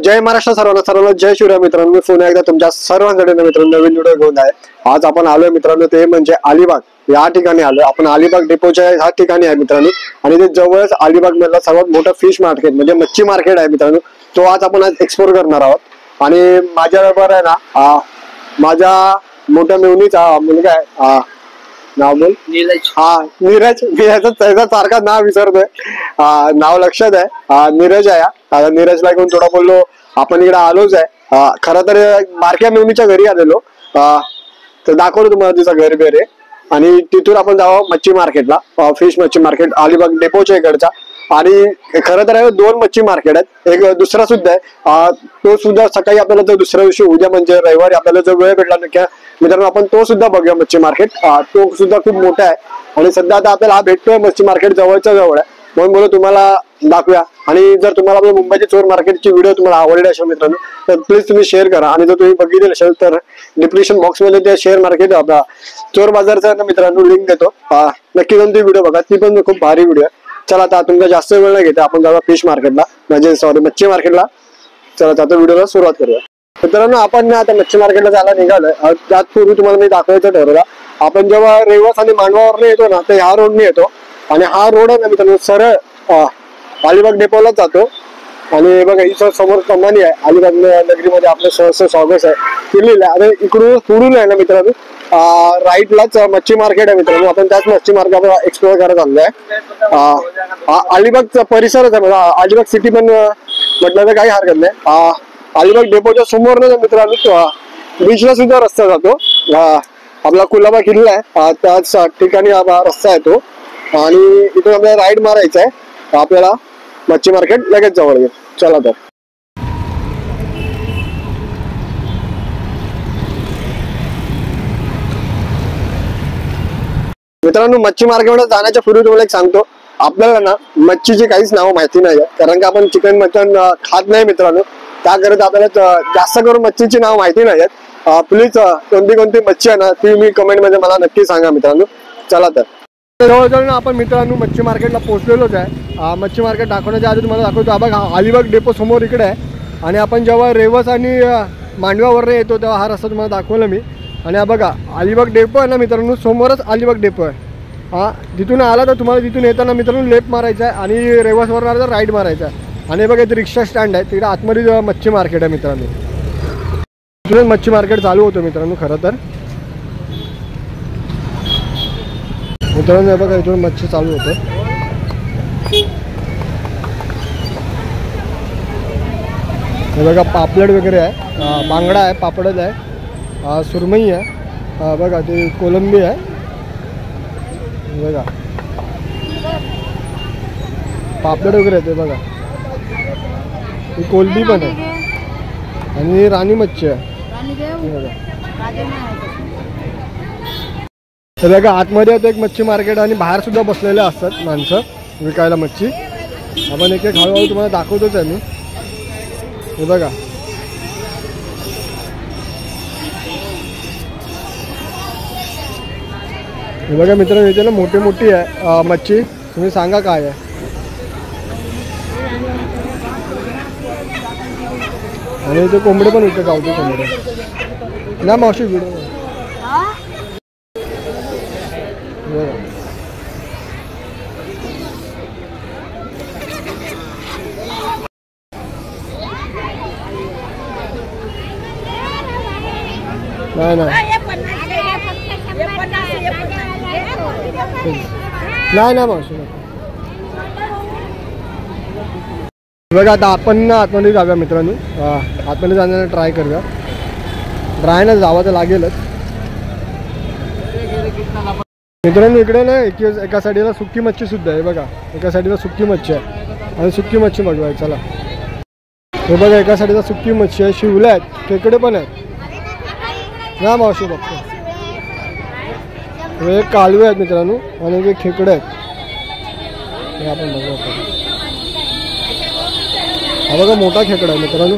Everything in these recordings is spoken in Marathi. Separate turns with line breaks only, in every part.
जय महाराष्ट्र सर्वांना जय शिवराय मित्रांनो. मी पुन्हा एकदा तुमच्या सर्वांसाठी मित्रांनो नवीन व्हिडिओ घेऊन आहे. आज आपण आलोय मित्रांनो ते म्हणजे अलिबाग या ठिकाणी आलोय. आपण अलिबाग डेपोच्या ह्या ठिकाणी आहे मित्रांनो आणि ते जवळच अलिबाग मधला सर्वात मोठा फिश मार्केट म्हणजे मच्छी मार्केट आहे मित्रांनो. तो आज आपण एक्सप्लोर करणार आहोत आणि माझ्याबरोबर आहे ना माझ्या मोठ्या मेवणीचा मुलगा आहे. नाव बोल.
नीरज.
नीरज. मी याचा सारखा नाव विसरतोय. नाव लक्षात आहे. नीरज आहे. नीरजला घेऊन थोडा बोललो. आपण इकडे आलोच आहे. खरं तर बारक्या मेवणीच्या घरी आलेलो. तर दाखवलं तुम्हाला तिचा घर बेरे आणि तिथून आपण जावं मच्छी मार्केटला. फिश मच्छी मार्केट अलिबाग डेपोच्या इकडचा. आणि खरं तर दोन मच्छी मार्केट आहेत. एक दुसरा सुद्धा आहे. तो सुद्धा सकाळी आपल्याला जर दुसऱ्या दिवशी उद्या म्हणजे रविवारी आपल्याला जर वेळ भेटला नक्की मित्रांनो आपण तो सुद्धा बघूया मच्छी मार्केट. तो सुद्धा खूप मोठा आहे आणि सध्या आता आपल्याला भेटतोय मच्छी मार्केट जवळच्या जवळ आहे म्हणून बोलू तुम्हाला दाखवूया. आणि जर तुम्हाला आपल्या मुंबईची चोर मार्केटची व्हिडिओ तुम्हाला आवडली असेल मित्रांनो तर प्लीज तुम्ही शेअर करा. आणि जर तुम्ही बघितले असेल तर डिस्क्रिप्शन बॉक्स मध्ये ते शेअर मार्केट आपला चोर बाजारचा मित्रांनो लिंक देतो. नक्की जाऊन ती व्हिडिओ बघा. ती पण खूप भारी व्हिडिओ आहे. चला आता तुमचा जास्त वेळ नाही घेते आपण जाऊया फिश मार्केटला म्हणजे सॉरी मच्छी मार्केटला. चला आता व्हिडिओला सुरुवात करूया. मित्रांनो आपण आता मच्छी मार्केटला जायला निघालोय. त्यापूर्वी तुम्हाला मी दाखवायचं ठरवलं. आपण जेव्हा रेवस आणि मांडवावर येतो ना तर ह्या रोडने येतो आणि हा रोड आहे ना मित्रांनो सरळ अलिबाग डेपोला जातो. आणि बघा इथं समोर कंपनी आहे अलिबाग नगरीमध्ये आपलं सहर्ष स्वागत आहे केलेलं आहे. आणि इकडून पुढून आहे ना मित्रांनो राईटलाच मच्छी मार्केट आहे मित्रांनो. आपण त्याच मच्छी मार्केट एक्सप्लोर करत आलो आहे. अलिबागचा परिसरच आहे म्हणजे अलिबाग सिटी पण म्हटलं तर काही हरकत नाही. अलिबाग डेपोच्या समोर ना मित्रांनो बीचला सुद्धा रस्ता जातो. आपला कुलाबा किल्ला आहे त्याच ठिकाणी रस्ता आहे तो. आणि इथून आपल्याला राईड मारायचा आहे. आपल्याला मच्छी मार्केट लगेच जवळ येईल. चला तर मित्रांनो मच्छी मार्केटमध्ये जाण्याच्या पूर्वी तुम्हाला एक सांगतो आपल्याला ना मच्छीची काहीच नावं माहिती नाही आहे कारण का आपण चिकन मटन खात नाही मित्रांनो. त्याकरिता आपल्याला जास्त करून मच्छीची नाव माहिती नाही आहेत. प्लीज कोणती मच्छी आहे ना ती मी कमेंट मध्ये मला नक्की सांगा मित्रांनो. चला तर जवळजवळ ना आपण मित्रांनो मच्छी मार्केटला पोहोचलेलोच आहे. मच्छी मार्केट दाखवण्याच्या आधी तुम्हाला दाखवतो बघा अलिबाग डेपो समोर इकडे आहे. आणि आपण जेव्हा रेवस आणि मांडव्यावर येतो तेव्हा हा रस्ता तुम्हाला दाखवला मी. आणि बघा अलिबाग डेपो आहे ना मित्रांनो समोरच अलिबाग डेपो आहे. तिथून आला तर तुम्हाला तिथून येताना मित्रांनो लेफ्ट मारायचा आहे आणि रेवसवर आला तर राईट मारायचा आहे. आणि बघा इथे रिक्षा स्टँड आहे तिकडे आतमध्ये मच्छी मार्केट आहे मित्रांनो. तिथूनच मच्छी मार्केट चालू होतं मित्रांनो खरं तर मित्रांनो. हे बघा इथून मच्छी चालू होतं. हे बघा पापलेट वगैरे आहे. बांगडा आहे पापडच आहे सुरमई आहे. बघा ते कोलंबी आहे बघा पापलेट वगैरे आहे ते बघा. ही कोलंबी पण आहे आणि राणी मच्छी आहे. तर बघा आतमध्ये आता एक मच्छी मार्केट आणि बाहेर सुद्धा बसलेले असतात माणसं विकायला मच्छी. आपण एक एक हळूहळू तुम्हाला दाखवतोच आहे मी. हे बघा हे बघा मित्रांनो इथे ना मोठी आहे मच्छी. तुम्ही सांगा काय आहे. आणि इथे कोंबडे पण विकत गावठी कोंबडे ना मावशी व्हिडिओ नाही मावशी बघा. आता आपण ना आतमध्ये जाऊया मित्रांनो. आतमध्ये जाण्याला ट्राय करूया. ट्राय ना जावं तर लागेलच मित्रांनो. इकडे ना एका साईडला सुक्की मच्छी सुद्धा आहे बघा. एका साईडला सुक्की मच्छी आहे आणि सुक्की मच्छी बघूया. चला हे बघा एका साईडला सुक्की मच्छी आहे. शिवल्या आहेत खेकडे पण आहेत ना मावशी बघतो. हे कालवे आहेत मित्रांनो आणि हे खेकडे आहेत. हे आपण बघूया. हा बघा मोठा खेकडा आहे मित्रांनो.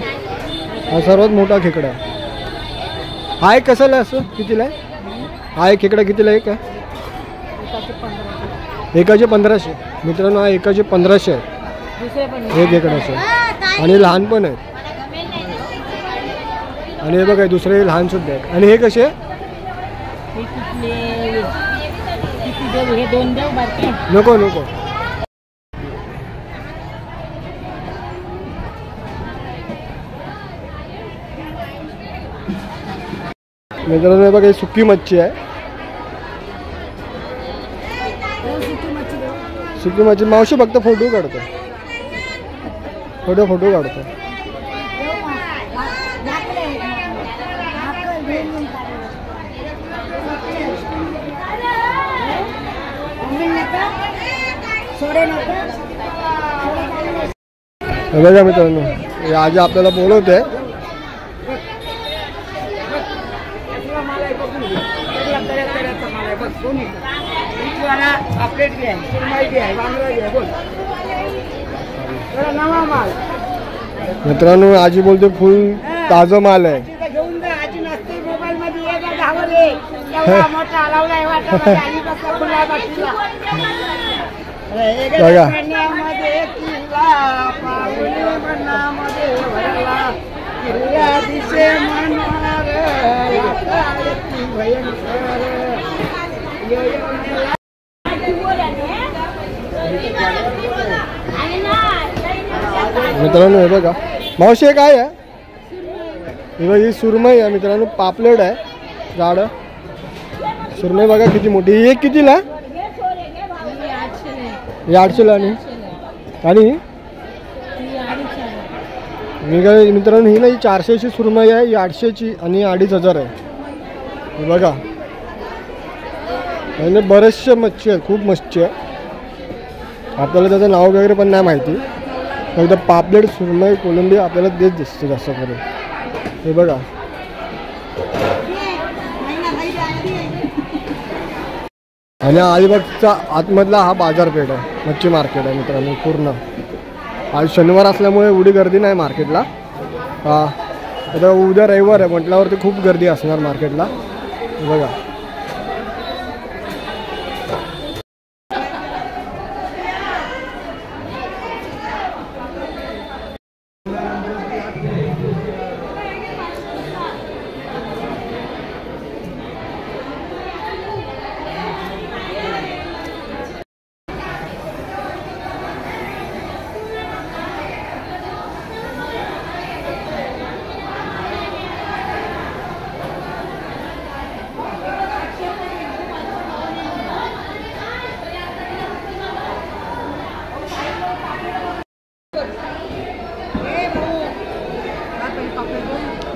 हा सर्वात मोठा खेकडा आहे. हा एक कसाला असं कितीला आहे. हा एक खेकडा कितीला एक आहे. एकाचे 1500 मित्रांनो. हा एकाचे 1500 आहे. एक खेकडाचे आणि लहान पण आहेत. आणि हे बघा दुसरे लहान सुद्धा आहेत. आणि हे कसे नको नको. मित्रांनो हे बघा ही सुकी मच्छी आहे. सुकी मच्छी मावशी फक्त फोटो काढतो. फोटो काढतो. बघा मित्रांनो आज आपल्याला बोलवते. मित्रांनो आजी बोलते फुल ताजा माल आहे. बघा मित्रांनो हे बघा मावशी हे काय आहे. ही सुरमई आहे मित्रांनो. पापलेट आहे जाड सुरमई बघा किती मोठी. ही एक कितीला. 800ला. आणि मी काय मित्रांनो ही नाही 400ची सुरमई आहे. ही 800ची आणि 2500 आहे. हे बघा म्हणजे बरेचसे मच्छी आहे. खूप मच्छी आहे. आपल्याला त्याचं नाव वगैरे पण नाही माहिती. एकदा पापलेट सुरमई कोलंबी आपल्याला तेच दिसते जास्त करून. हे बघा आणि अलिबागचा आतमधला हा बाजारपेठ आहे. मच्छी मार्केट आहे मित्रांनो पूर्ण. आज शनिवार असल्यामुळे एवढी गर्दी नाही मार्केटला. आता उद्या रविवार आहे म्हटल्यावरती खूप गर्दी असणार मार्केटला. बघा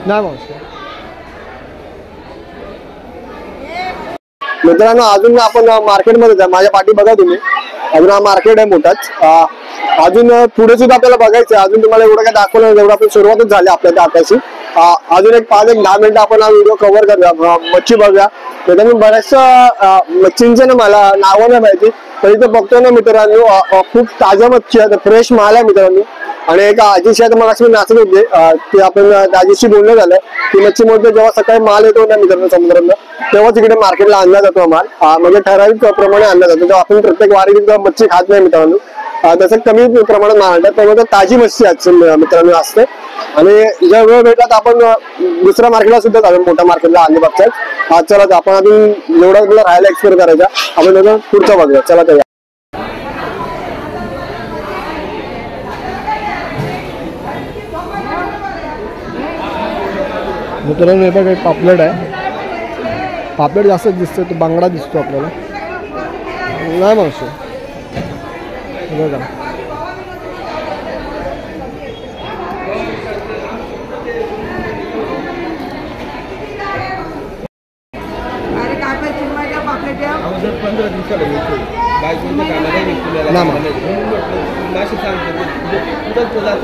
नाही मावशी. मित्रांनो अजून आपण मार्केटमध्ये आहे. माझ्या पाठी बघा तुम्ही अजून हा मार्केट आहे मोठाच. अजून पुढे सुद्धा आपल्याला बघायचं आहे. अजून तुम्हाला एवढं काय दाखवलं जेवढं आपण सुरुवातच झाली आपल्या त्या आताशी. अजून एक 5-10 मिनिटं आपण हा व्हिडिओ कव्हर करूया. मच्छी बघूया. त्याच्यामुळे बऱ्याचशा मच्छींचे ना मला नावं नाही माहिती पण इथं बघतो ना मित्रांनो खूप ताज्या मच्छी आहे. फ्रेश माल आहे मित्रांनो. आणि एका आजीशी आता मला नाचत होते की आपण आजीशी बोलणं झालं की मच्छी मोठे जेव्हा सकाळी माल येतो ना मित्रांनो समुद्रातनं तेव्हा तिकडे मार्केटला आणला जातो माल. म्हणजे ठराविक प्रमाणे आणला जातो. जेव्हा आपण प्रत्येक वारीत मच्छी खात नाही मित्रांनो त्याचं कमी प्रमाणात माल आणतात. त्यामुळे ताजी मच्छी मित्रांनो असते. आणि ज्या वेळ भेटतात आपण दुसऱ्या मार्केटला सुद्धा जातो. मोठ्या मार्केटला अलिबागच्या. चला आपण अजून एवढा आपल्याला राहायला एक्सप्लोर करायचा. आपण त्याचा पुढचा बघूया. चला त्या मित्रांनो हे बघा एक पापलेट आहे. पापलेट जास्त दिसतो. तो बांगडा दिसतो आपल्याला नाही मावशी. बघा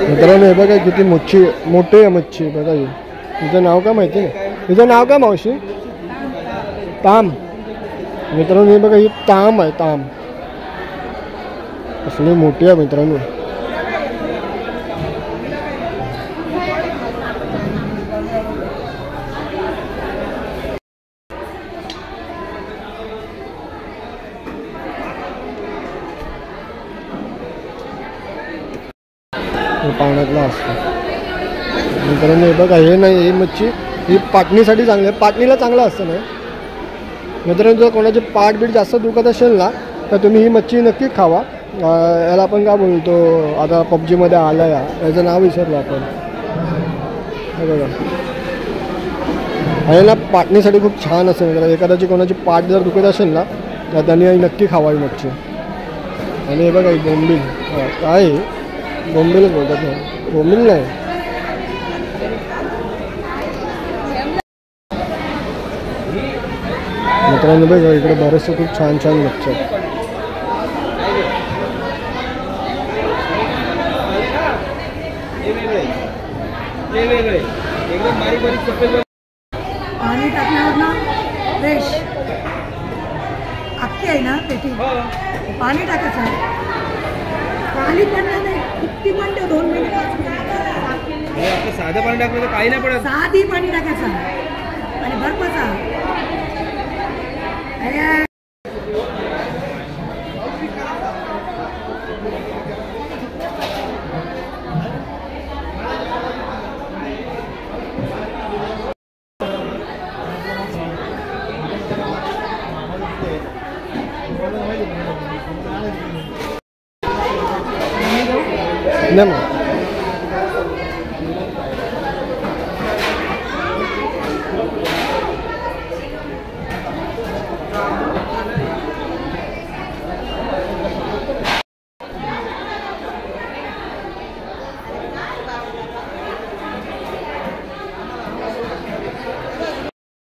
मित्रांनो हे बघा किती मच्छी मोठी आहे मच्छी. बघा तिचं नाव काय माहिती नाही. तिचं नाव काय मावशी. ताम. मित्रांनो हे बघा ही ताम आहे. ताम असली मोठी आहे मित्रांनो. पाण्यातला असतो मित्रांनो. हे बघा हे नाही ही मच्छी ही पाटणीसाठी चांगली आहे, पाटणीला चांगलं असतं ना मित्रांनो. जर कोणाचे पाठ बीट जास्त दुखत असेल ना तर तुम्ही ही मच्छी नक्की खावा. याला आपण काय बोलतो आता पबजीमध्ये आला याचं नाव विसरलो आपण, हे बघा. आणि ना पाटणीसाठी खूप छान असेल मित्रांनो. एखाद्याची कोणाची पाठ जर दुखत असेल ना तर त्यांनी नक्की खावावी मच्छी. आणि हे बघा बोंबील, काय बोंबीलच बोलतात ना, बोंबील नाही. मित्रांनो बघा इकडे बरेचसे खूप छान छान मच्छी आहेत.
पाणी टाकल्यावर ना फ्रेश अख्खी आहे ना पेटी, पाणी टाकायचं. पाणी पडलं नाही, किती पण 2 मिनिट 5 मिनिट
साधं पाणी टाकलं तर काही नाही पडत.
साधी पाणी टाकायचं आणि बर्फाचा.
नाही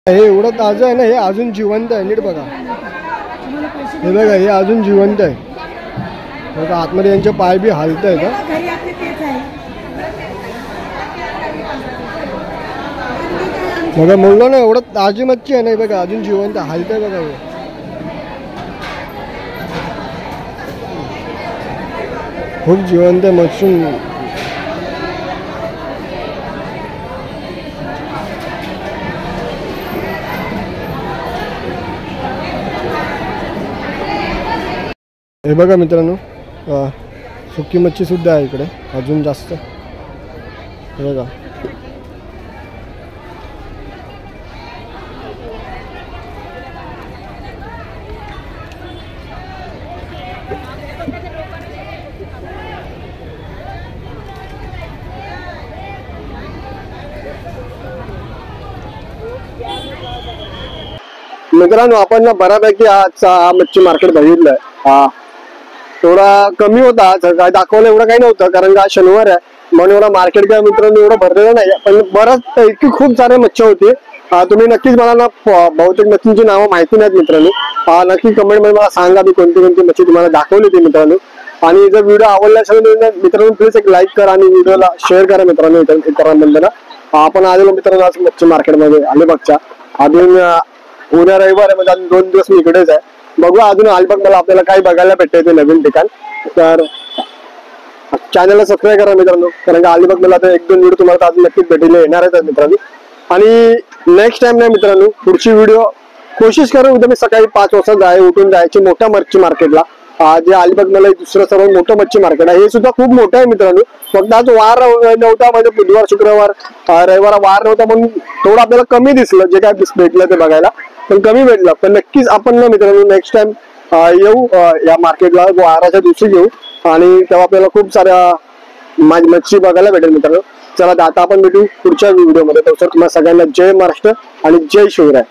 हे एवढं ताजं आहे ना, हे अजून जिवंत आहे. नीट बघा, हे बघा हे अजून जिवंत आहे. बघा आतमध्ये यांचे पाय बी हालत आहेत. बघा म्हणलो ना एवढं ताजी मच्छी आहे ना, बघा अजून जिवंत हालत आहे. बघा खूप जिवंत मच्छी. हे बघा मित्रांनो सुकी मच्छी सुद्धा आहे इकडे अजून जास्त. हे बघा मित्रांनो आपण ना बऱ्यापैकी आजचा मच्छी मार्केट बघितलंय. थोडा कमी होता, काय दाखवलं एवढं काही नव्हतं कारण का शनिवार आहे म्हणून एवढा मार्केट काय मित्रांनो एवढं भरलेलं नाही. पण बरंच इतकी खूप सारे मच्छी होती. तुम्ही नक्कीच मला ना बहुतेक मच्छींची नावं माहिती नाहीत मित्रांनो. नक्की कमेंट मध्ये मला सांगा मी कोणती कोणती मच्छी तुम्हाला दाखवली ती मित्रांनो. आणि जर व्हिडिओ आवडला असेल मित्रांनो प्लीज एक लाईक करा आणि व्हिडिओला शेअर करा मित्रांनो. इतरांबद्दल आपण आलेलो मित्रांनो आज मच्छी मार्केटमध्ये अलिबागच्या. अजून उद्या रविवार आहे म्हणजे अजून 2 दिवस मी इकडेच आहे. बघू अजून अलिबाग मला आपल्याला काही बघायला भेटते ते नवीन ठिकाण. तर चॅनलला सबस्क्राईब करा मित्रांनो कारण का अलिबाग मला आता 1-2 व्हिडिओ तुम्हाला अजून नक्कीच भेटले येणार आहेत मित्रांनो. आणि नेक्स्ट टाइम नाही मित्रांनो पुढची व्हिडिओ कोशिश करू उद्या मी सकाळी 5 वाजता उठून जायचे मोठ्या मच्छी मार्केटला. जे अलिबाग मला दुसरं सर्वात मोठं मच्छी मार्केट आहे. हे सुद्धा खूप मोठं आहे मित्रांनो. फक्त आज वार नव्हता म्हणजे बुधवार शुक्रवार रविवार वार नव्हता म्हणून थोडं आपल्याला कमी दिसलं जे काय भेटलं ते बघायला, पण कमी भेटलं. पण नक्कीच आपण ना मित्रांनो नेक्स्ट टाइम येऊ या मार्केटला वाराच्या दिवशी घेऊ आणि तेव्हा आपल्याला खूप साऱ्या मच्छी बघायला भेटेल मित्रांनो. चला आता आपण भेटू पुढच्या व्हिडिओमध्ये. तर तुम्हाला सगळ्यांना जय महाराष्ट्र आणि जय शिवराय.